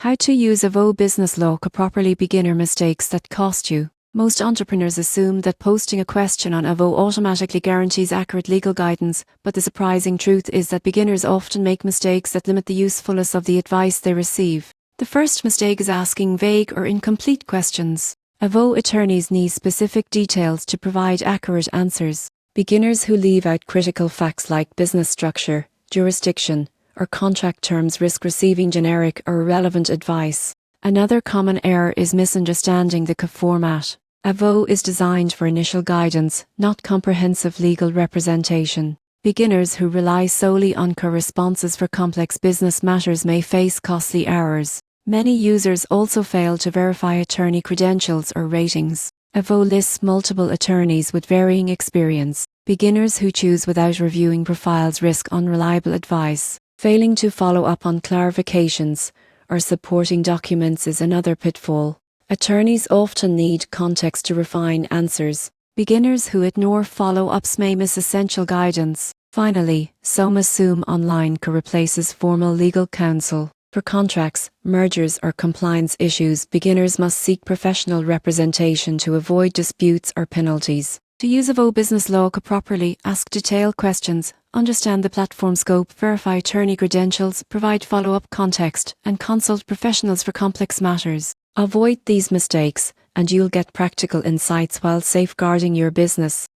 How to use Avvo business loca properly. Beginner mistakes that cost you. Most entrepreneurs assume that posting a question on Avvo automatically guarantees accurate legal guidance, but the surprising truth is that beginners often make mistakes that limit the usefulness of the advice they receive. The first mistake is asking vague or incomplete questions. Avvo attorneys need specific details to provide accurate answers. Beginners who leave out critical facts like business structure, jurisdiction, or contract terms risk receiving generic or irrelevant advice. Another common error is misunderstanding the format. Avvo is designed for initial guidance, not comprehensive legal representation. Beginners who rely solely on responses for complex business matters may face costly errors. Many users also fail to verify attorney credentials or ratings. Avvo lists multiple attorneys with varying experience. Beginners who choose without reviewing profiles risk unreliable advice. Failing to follow up on clarifications or supporting documents is another pitfall. Attorneys often need context to refine answers. Beginners who ignore follow-ups may miss essential guidance. Finally, some assume online replaces formal legal counsel. For contracts, mergers or compliance issues, beginners must seek professional representation to avoid disputes or penalties. To use Avvo business loca properly, ask detailed questions, understand the platform scope, verify attorney credentials, provide follow-up context, and consult professionals for complex matters. Avoid these mistakes, and you'll get practical insights while safeguarding your business.